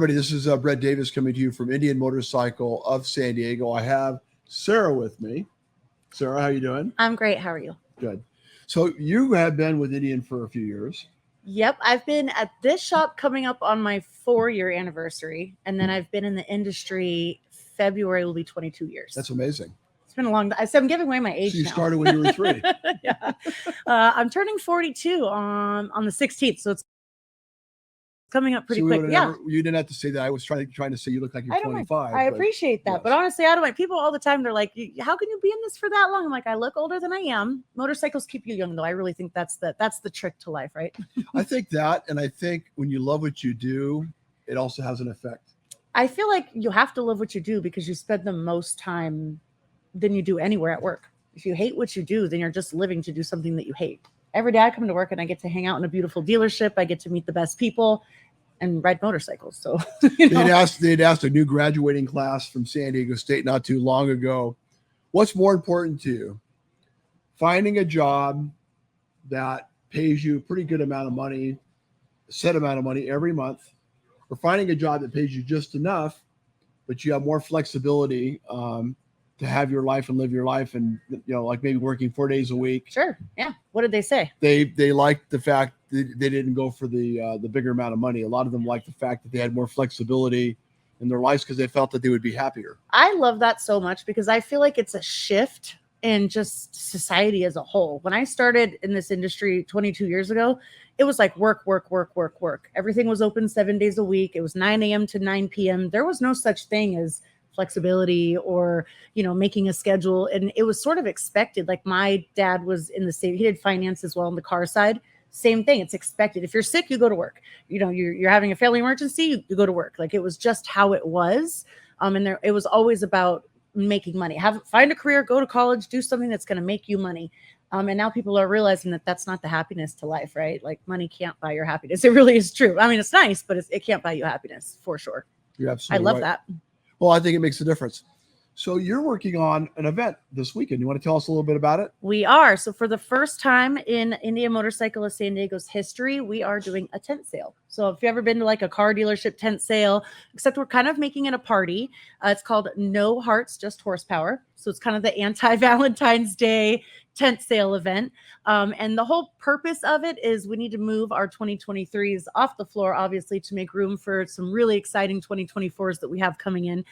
everybody. This is Brett Davis coming to you from Indian Motorcycle of San Diego. I have Sarah with me. Sarah, how you doing? I'm great. How are you? Good. So you have been with Indian for a few years. Yep. I've been at this shop coming up on my 4-year anniversary. And then I've been in the industry. February will be 22 years. That's amazing. It's been a long time. So I'm giving away my age So you now. started when you were 3. Yeah. I'm turning 42 on the 16th. So it's coming up pretty quick. Yeah. You didn't have to say that. I was trying to say you look like you're 25. I appreciate that. Yes. But honestly, I don't mind. People all the time, they're like, how can you be in this for that long? I'm like, I look older than I am. Motorcycles keep you young, though. I really think that's the trick to life, right? I think that, and I think when you love what you do, it also has an effect. I feel like you have to love what you do because you spend the most time than you do anywhere at work. If you hate what you do, then you're just living to do something that you hate. Every day I come to work and I get to hang out in a beautiful dealership. I get to meet the best people and ride motorcycles. So they'd asked a new graduating class from San Diego State not too long ago, what's more important to you? Finding a job that pays you a pretty good amount of money, a set amount of money every month, or finding a job that pays you just enough, but you have more flexibility to have your life and live your life, and like maybe working 4 days a week. Sure. Yeah. What did they say? They liked the fact that they didn't go for the bigger amount of money. A lot of them liked the fact that they had more flexibility in their lives because they felt that they would be happier. I love that so much because I feel like it's a shift in just society as a whole. When I started in this industry 22 years ago, it was like work. Everything was open 7 days a week. It was 9 a.m. to 9 p.m. There was no such thing as flexibility or, making a schedule. And it was sort of expected. Like my dad was in the same, he did finance as well on the car side. Same thing. It's expected. If you're sick, you go to work. You're having a family emergency, you go to work. Like it was just how it was. And it was always about making money. Find a career, go to college, do something that's going to make you money. And now people are realizing that that's not the happiness to life, right? Like money can't buy your happiness. It really is true. I mean, it's nice, but it can't buy you happiness for sure. You're absolutely I love right. that. Well, I think it makes a difference. So you're working on an event this weekend. You want to tell us a little bit about it? We are. So for the first time in Indian Motorcycle of San Diego's history, we are doing a tent sale. So if you've ever been to like a car dealership tent sale, except we're kind of making it a party. It's called No Hearts, Just Horsepower. So it's kind of the anti-Valentine's Day tent sale event. And the whole purpose of it is we need to move our 2023s off the floor, obviously, to make room for some really exciting 2024s that we have coming in.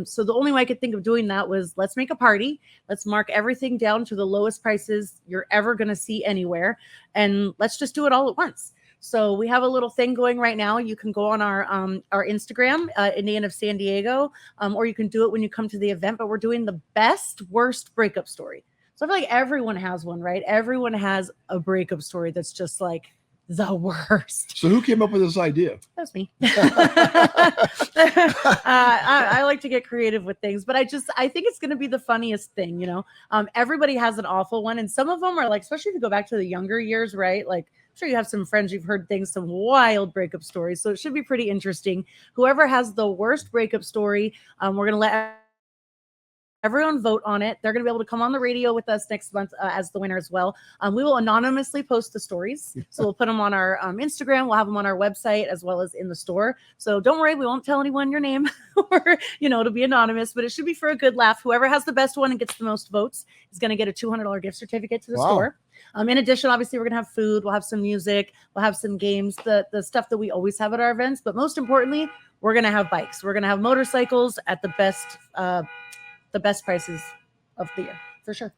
So the only way I could think of doing that was let's make a party. Let's mark everything down to the lowest prices you're ever going to see anywhere. And let's just do it all at once. So we have a little thing going right now. You can go on our Instagram, Indian of San Diego, or you can do it when you come to the event. But we're doing the best, worst breakup story. So I feel like everyone has one, right? Everyone has a breakup story that's just like the worst. So who came up with this idea? That was me. I like to get creative with things, but I think it's going to be the funniest thing, everybody has an awful one. And some of them are like, especially if you go back to the younger years, right? Like, I'm sure you have some friends, you've heard some wild breakup stories. So it should be pretty interesting. Whoever has the worst breakup story, we're going to let everyone vote on it. They're going to be able to come on the radio with us next month as the winner as well. We will anonymously post the stories. So we'll put them on our Instagram. We'll have them on our website as well as in the store. So don't worry, we won't tell anyone your name or, it'll be anonymous, but it should be for a good laugh. Whoever has the best one and gets the most votes is going to get a $200 gift certificate to the store. In addition, obviously, we're going to have food. We'll have some music. We'll have some games, the stuff that we always have at our events. But most importantly, we're going to have bikes. We're going to have motorcycles at the best prices of the year, for sure.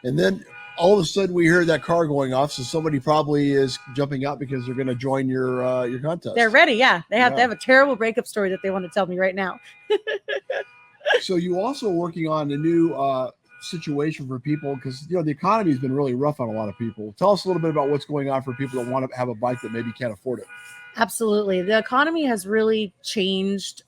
And then all of a sudden we hear that car going off. So somebody probably is jumping out because they're going to join your contest. They're ready. Yeah. They have a terrible breakup story that they want to tell me right now. So you also working on a new situation for people because, the economy has been really rough on a lot of people. Tell us a little bit about what's going on for people that want to have a bike that maybe can't afford it. Absolutely. The economy has really changed.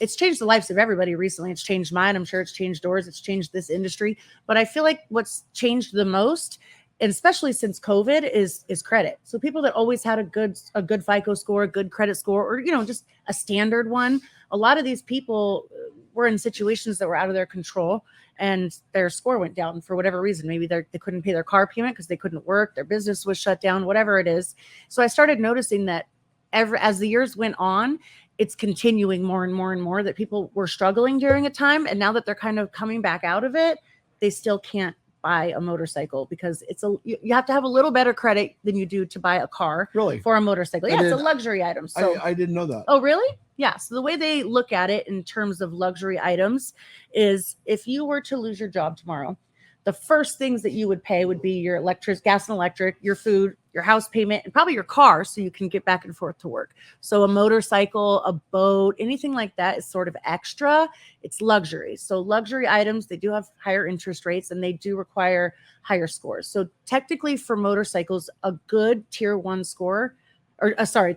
It's changed the lives of everybody recently. It's changed mine. I'm sure it's changed yours. It's changed this industry. But I feel like what's changed the most, and especially since COVID, is credit. So people that always had a good FICO score, a good credit score, or just a standard one, a lot of these people were in situations that were out of their control, and their score went down for whatever reason. Maybe they couldn't pay their car payment because they couldn't work, their business was shut down, whatever it is. So I started noticing that as the years went on, it's continuing more and more and more that people were struggling during a time. And now that they're kind of coming back out of it, they still can't buy a motorcycle because you have to have a little better credit than you do to buy a car Really? for a motorcycle. Yeah, it's a luxury item. So I didn't know that. Oh, really? Yeah. So the way they look at it in terms of luxury items is if you were to lose your job tomorrow, the first things that you would pay would be your gas and electric, your food, your house payment, and probably your car so you can get back and forth to work. So a motorcycle, a boat, anything like that is sort of extra. It's luxury. So luxury items, they do have higher interest rates and they do require higher scores. So technically for motorcycles, a good tier 1 score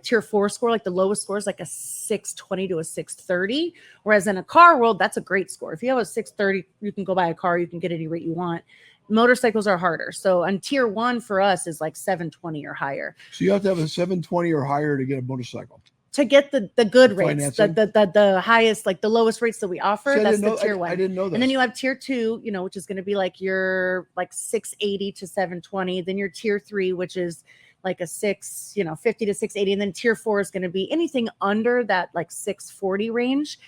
tier 4 score, like the lowest score is like a 620 to a 630. Whereas in a car world, that's a great score. If you have a 630, you can go buy a car, you can get any rate you want. Motorcycles are harder. So on tier 1 for us is like 720 or higher. So you have to have a 720 or higher to get a motorcycle. To get the good rates, financing? the highest, like the lowest rates that we offer, See, that's the tier 1. I didn't know that. And then you have tier 2, which is going to be like your like 680 to 720. Then your tier 3, which is like a 50 to 680. And then tier 4 is going to be anything under that like 640 range.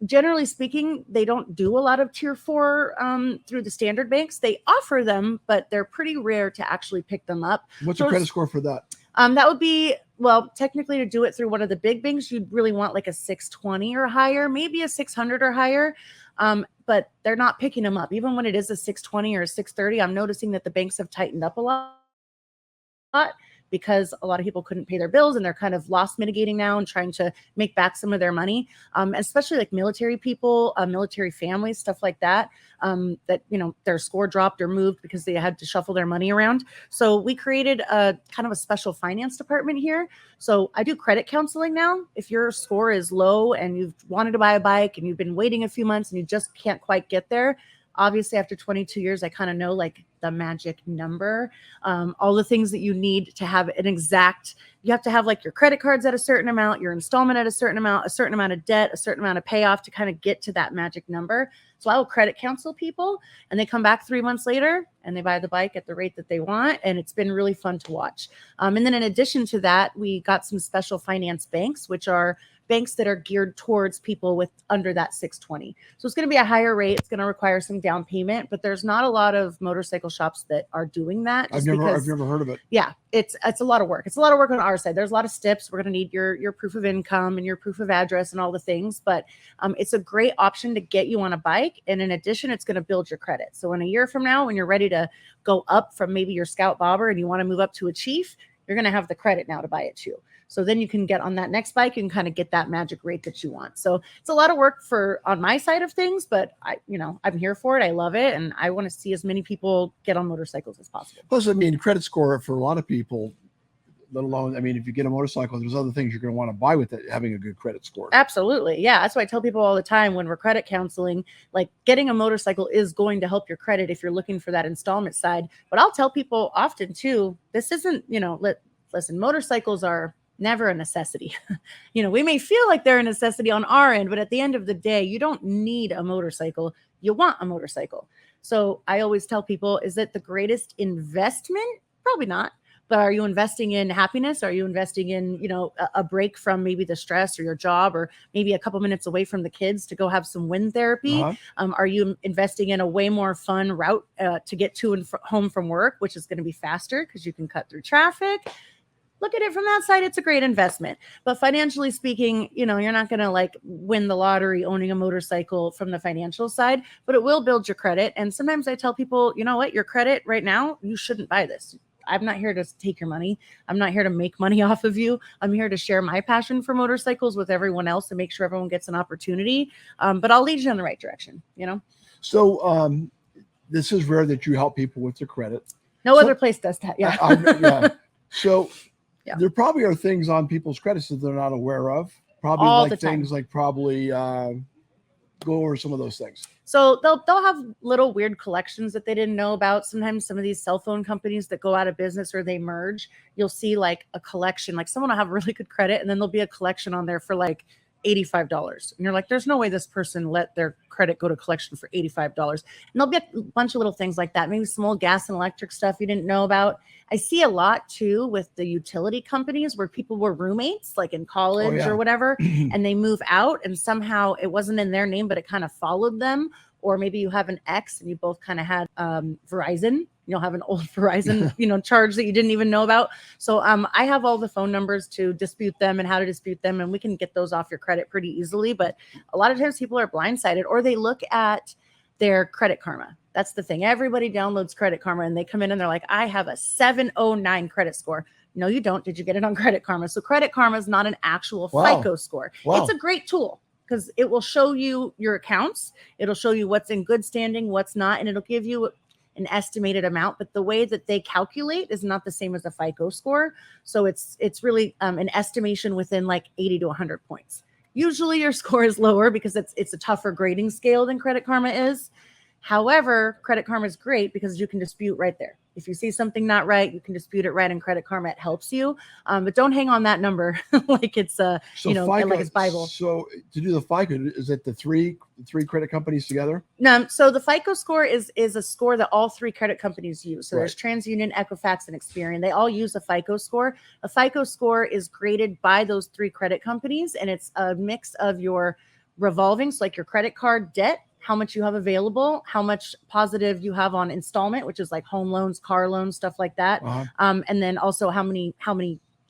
Generally speaking, they don't do a lot of tier 4 through the standard banks. They offer them, but they're pretty rare to actually pick them up. What's the credit score for that? That would be, well, technically to do it through one of the big banks, you'd really want like a 620 or higher, maybe a 600 or higher. But they're not picking them up. Even when it is a 620 or a 630, I'm noticing that the banks have tightened up a lot because a lot of people couldn't pay their bills and they're kind of loss mitigating now and trying to make back some of their money, especially like military people, military families, stuff like that, that, their score dropped or moved because they had to shuffle their money around. So we created a kind of a special finance department here. So I do credit counseling now. If your score is low and you've wanted to buy a bike and you've been waiting a few months and you just can't quite get there, obviously after 22 years, I kind of know like the magic number, all the things that you need to have you have to have like your credit cards at a certain amount, your installment at a certain amount of debt, a certain amount of payoff to kind of get to that magic number. So I will credit counsel people and they come back 3 months later and they buy the bike at the rate that they want. And it's been really fun to watch. And then in addition to that, we got some special finance banks, which are banks that are geared towards people with under that 620. So it's going to be a higher rate. It's going to require some down payment, but there's not a lot of motorcycle shops that are doing that. I've never heard of it. Yeah, it's a lot of work. It's a lot of work on our side. There's a lot of steps. We're going to need your proof of income and your proof of address and all the things, but it's a great option to get you on a bike. And in addition, it's going to build your credit. So in a year from now, when you're ready to go up from maybe your scout bobber and you want to move up to a chief, you're going to have the credit now to buy it too. So then you can get on that next bike and kind of get that magic rate that you want. So it's a lot of work on my side of things, but I'm here for it. I love it. And I want to see as many people get on motorcycles as possible. Plus, credit score for a lot of people, let alone, if you get a motorcycle, there's other things you're going to want to buy with it, having a good credit score. Absolutely. Yeah. That's why I tell people all the time when we're credit counseling, like getting a motorcycle is going to help your credit if you're looking for that installment side. But I'll tell people often too, this isn't, listen, motorcycles are never a necessity. We may feel like they're a necessity on our end, but at the end of the day, you don't need a motorcycle. You want a motorcycle. So I always tell people, is it the greatest investment? Probably not. But are you investing in happiness? Are you investing in, a break from maybe the stress or your job, or maybe a couple minutes away from the kids to go have some wind therapy? Uh-huh. Are you investing in a way more fun route to get to and home from work, which is going to be faster because you can cut through traffic? Look at it from that side. It's a great investment. But financially speaking, you're not going to like win the lottery owning a motorcycle from the financial side, but it will build your credit. And sometimes I tell people, you know what, your credit right now, you shouldn't buy this. I'm not here to take your money. I'm not here to make money off of you. I'm here to share my passion for motorcycles with everyone else and make sure everyone gets an opportunity. But I'll lead you in the right direction, So this is rare that you help people with their credit. No other place does that. Yeah. Yeah. So yeah. There probably are things on people's credits that they're not aware of. Probably all like things like go over some of those things. So they'll have little weird collections that they didn't know about. Sometimes some of these cell phone companies that go out of business or they merge, you'll see like a collection, like someone will have really good credit and then there'll be a collection on there for like $85. And you're like, there's no way this person let their credit go to collection for $85. And there'll be a bunch of little things like that. Maybe some old gas and electric stuff you didn't know about. I see a lot too with the utility companies where people were roommates, like in college or whatever, and they move out and somehow it wasn't in their name, but it kind of followed them. Or maybe you have an ex and you both kind of had Verizon. You'll have an old Verizon, charge that you didn't even know about. So I have all the phone numbers to dispute them and how to dispute them, and we can get those off your credit pretty easily. But a lot of times people are blindsided, or they look at their Credit Karma. That's the thing. Everybody downloads Credit Karma, and they come in and they're like, I have a 709 credit score. No, you don't. Did you get it on Credit Karma? So Credit Karma is not an actual FICO score. Wow. It's a great tool because it will show you your accounts. It'll show you what's in good standing, what's not, and it'll give you an estimated amount, but the way that they calculate is not the same as a FICO score. So it's really an estimation within like 80 to 100 points. Usually your score is lower because it's a tougher grading scale than Credit Karma is. However, Credit Karma is great because you can dispute right there. If you see something not right, you can dispute it right in Credit Karma. It helps you, but don't hang on that number like it's FICO, like it's Bible. So to do the FICO, is it the three credit companies together? No. So the FICO score is a score that all three credit companies use. So there's TransUnion, Equifax, and Experian. They all use a FICO score. A FICO score is graded by those three credit companies, and it's a mix of your revolving, so like your credit card debt, how much you have available, how much positive you have on installment, which is like home loans, car loans, stuff like that. And then also how many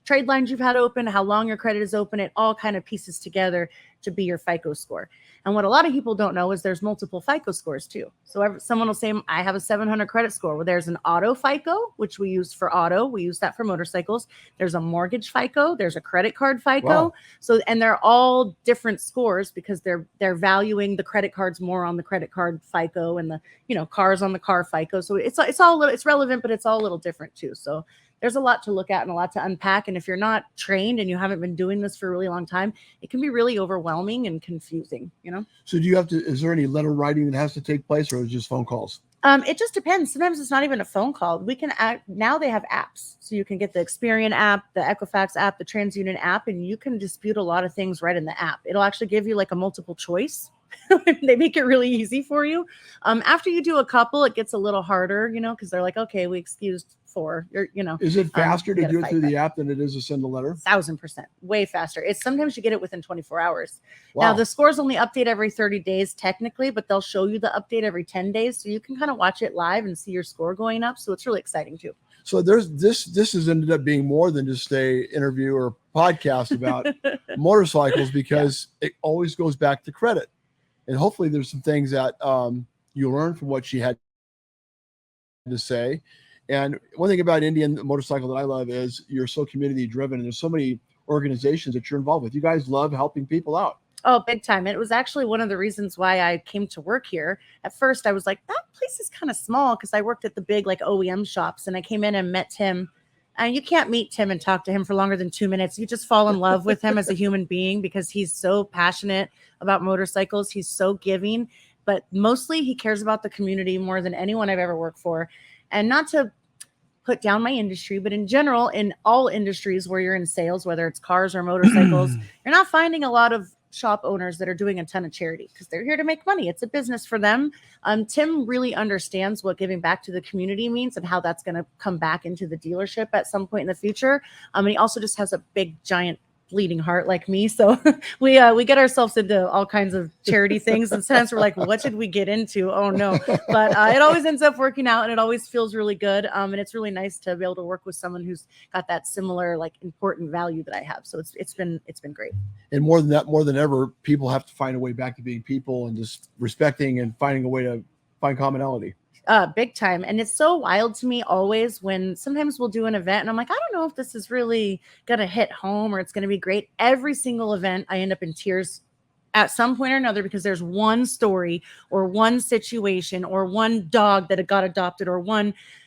trade lines you've had open, how long your credit is open. It all kind of pieces together to be your FICO score. And what a lot of people don't know is there's multiple FICO scores too. So someone will say, I have a 700 credit score. Well, there's an auto FICO, which we use for auto. We use that for motorcycles. There's a mortgage FICO. There's a credit card FICO. Wow. So, and they're all different scores because they're valuing the credit cards more on the credit card FICO and the, cars on the car FICO. So it's relevant, but it's all a little different too. So there's a lot to look at and a lot to unpack. And if you're not trained and you haven't been doing this for a really long time, it can be really overwhelming and confusing, So is there any letter writing that has to take place, or is it just phone calls? It just depends. Sometimes it's not even a phone call. Now they have apps. So you can get the Experian app, the Equifax app, the TransUnion app, and you can dispute a lot of things right in the app. It'll actually give you like a multiple choice. They make it really easy for you. After you do a couple, it gets a little harder, because they're like, okay, we excused 4. Is it faster to do it through the app than it is to send a letter? 1,000%, way faster. It's sometimes you get it within 24 hours. Wow. Now the scores only update every 30 days technically, but they'll show you the update every 10 days. So you can kind of watch it live and see your score going up. So it's really exciting too. So this has ended up being more than just a interview or podcast about motorcycles, because it always goes back to credit. And hopefully there's some things that you learn from what she had to say. And one thing about Indian Motorcycle that I love is you're so community driven, and there's so many organizations that you're involved with. You guys love helping people out. Oh, big time. It was actually one of the reasons why I came to work here. At first, I was like, that place is kind of small, because I worked at the big like OEM shops, and I came in and met Tim. And you can't meet Tim and talk to him for longer than 2 minutes. You just fall in love with him as a human being because he's so passionate about motorcycles. He's so giving, but mostly he cares about the community more than anyone I've ever worked for. And not to put down my industry, but in general, in all industries where you're in sales, whether it's cars or motorcycles, you're not finding a lot of shop owners that are doing a ton of charity because they're here to make money. It's a business for them. Tim really understands what giving back to the community means and how that's going to come back into the dealership at some point in the future. And he also just has a big, giant bleeding heart like me. So we get ourselves into all kinds of charity things. And sometimes we're like, what did we get into? Oh no. But it always ends up working out, and it always feels really good. And it's really nice to be able to work with someone who's got that similar, like, important value that I have. So it's been great. And more than ever, people have to find a way back to being people and just respecting and finding a way to find commonality. Big time. And it's so wild to me always when sometimes we'll do an event and I'm like, I don't know if this is really going to hit home or it's going to be great. Every single event, I end up in tears at some point or another because there's one story or one situation or one dog that got adopted or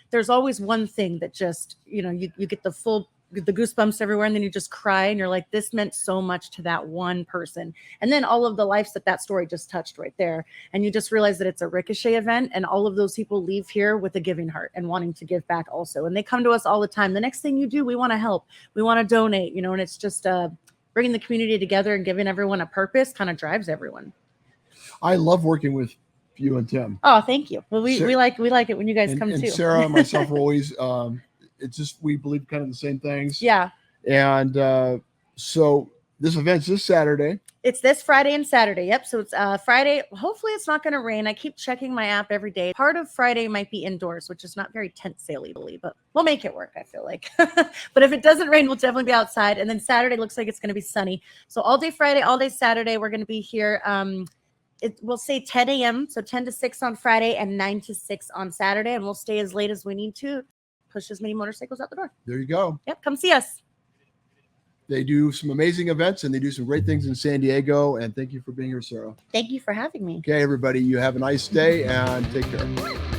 there's always one thing that just, you get the goosebumps everywhere, and then you just cry and you're like, this meant so much to that one person. And then all of the lives that story just touched right there. And you just realize that it's a Ricochet event, and all of those people leave here with a giving heart and wanting to give back also. And they come to us all the time. The next thing you do, we want to help, we want to donate, and it's just bringing the community together and giving everyone a purpose kind of drives everyone. I love working with you and Tim. Oh, thank you. Well, we like it when you guys and, come and too. Sarah and myself are always, it's just, we believe kind of the same things. Yeah. And so this event's this Saturday. It's this Friday and Saturday. Yep. So it's Friday. Hopefully it's not going to rain. I keep checking my app every day. Part of Friday might be indoors, which is not very tent saley, but we'll make it work, I feel like. But if it doesn't rain, we'll definitely be outside. And then Saturday looks like it's going to be sunny. So all day Friday, all day Saturday, we're going to be here. It will say 10 a.m. So 10 to 6 on Friday and 9 to 6 on Saturday. And we'll stay as late as we need to push as many motorcycles out the door. There you go. Yep. Come see us. They do some amazing events and they do some great things in San Diego. And thank you for being here, Sarah. Thank you for having me. Okay, everybody, you have a nice day and take care.